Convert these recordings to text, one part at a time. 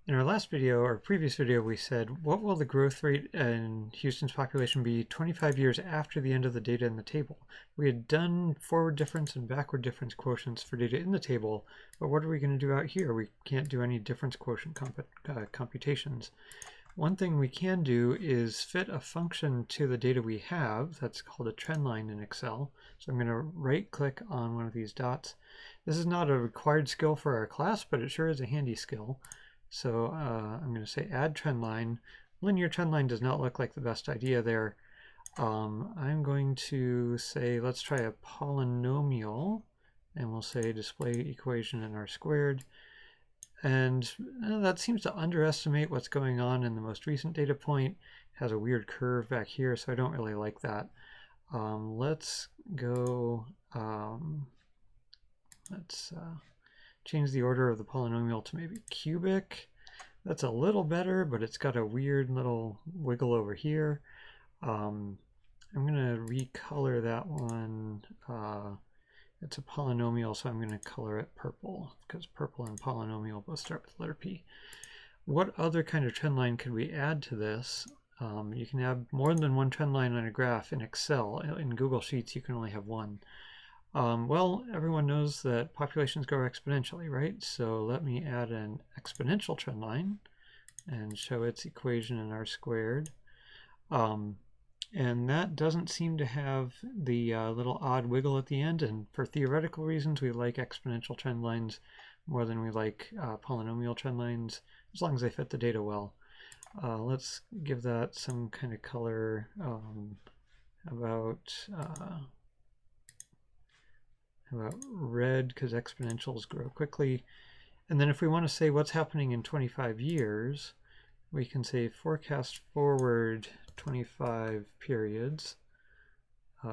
In our last video, or previous video, we said, what will the growth rate in Houston's population be 25 years after the end of the data in the table? We had done forward difference and backward difference quotients for data in the table, but what are we going to do out here? We can't do any difference quotient computations. One thing we can do is fit a function to the data we have. That's called a trend line in Excel. So I'm going to right click on one of these dots. This is not a required skill for our class, but it sure is a handy skill. So I'm going to say add trend line. Linear trend line does not look like the best idea there. I'm going to say let's try a polynomial, and we'll say display equation in R squared. And that seems to underestimate what's going on in the most recent data point. It has a weird curve back here, so I don't really like that. Let's go, let's change the order of the polynomial to maybe cubic. That's a little better, but it's got a weird little wiggle over here. I'm going to recolor that one. It's a polynomial, so I'm going to color it purple, because purple and polynomial both start with the letter P. What other kind of trend line could we add to this? You can have more than one trend line on a graph in Excel. In Google Sheets, you can only have one. Well, everyone knows that populations grow exponentially, right? So let me add an exponential trend line and show its equation in R squared. And that doesn't seem to have the little odd wiggle at the end, and for theoretical reasons we like exponential trend lines more than we like polynomial trend lines, as long as they fit the data well. Let's give that some kind of color, about red, because exponentials grow quickly. And then if we want to say what's happening in 25 years, we can say forecast forward 25 periods.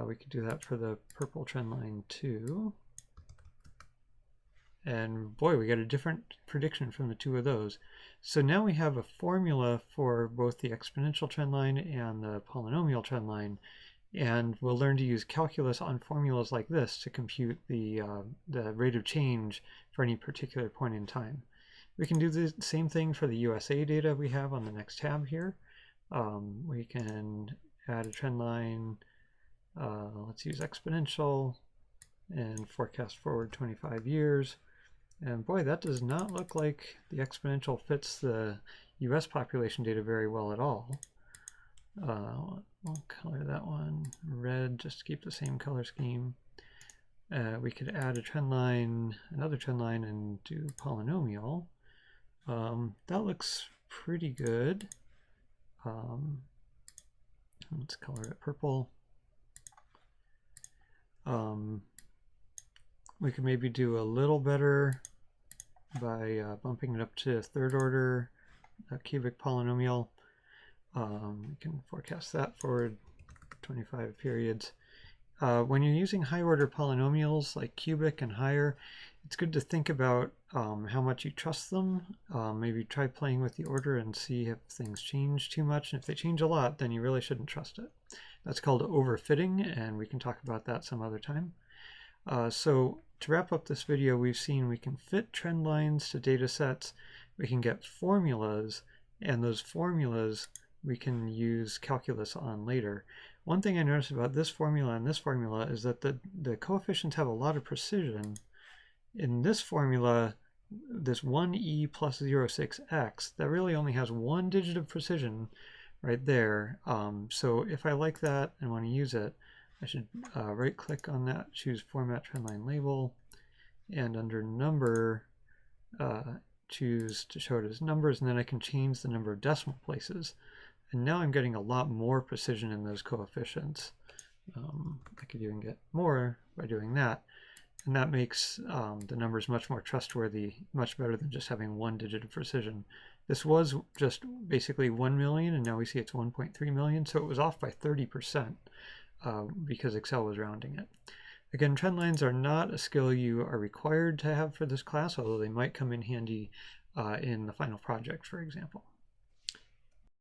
We could do that for the purple trend line too. And boy, we got a different prediction from the two of those. So now we have a formula for both the exponential trend line and the polynomial trend line. And we'll learn to use calculus on formulas like this to compute the rate of change for any particular point in time. We can do the same thing for the USA data we have on the next tab here. We can add a trend line. Let's use exponential and forecast forward 25 years. And boy, that does not look like the exponential fits the US population data very well at all. We'll color that one red just to keep the same color scheme. We could add a trend line, another trend line, and do polynomial. That looks pretty good. Let's color it purple. We could maybe do a little better by bumping it up to third order, a cubic polynomial. We can forecast that forward 25 periods. When you're using high order polynomials like cubic and higher, it's good to think about how much you trust them. Maybe try playing with the order and see if things change too much. And if they change a lot, then you really shouldn't trust it. That's called overfitting, and we can talk about that some other time. So to wrap up this video, we've seen we can fit trend lines to data sets. We can get formulas, and those formulas we can use calculus on later. One thing I noticed about this formula and this formula is that the coefficients have a lot of precision. In this formula, this 1e plus 0.6x, that really only has one digit of precision right there. So if I like that and want to use it, I should right click on that, choose Format Trendline Label, and under Number, choose to show it as numbers, and then I can change the number of decimal places. And now I'm getting a lot more precision in those coefficients. I could even get more by doing that. And that makes the numbers much more trustworthy, much better than just having one digit of precision. This was just basically 1 million, and now we see it's 1.3 million, so it was off by 30% because Excel was rounding it. Again, trend lines are not a skill you are required to have for this class, although they might come in handy in the final project, for example.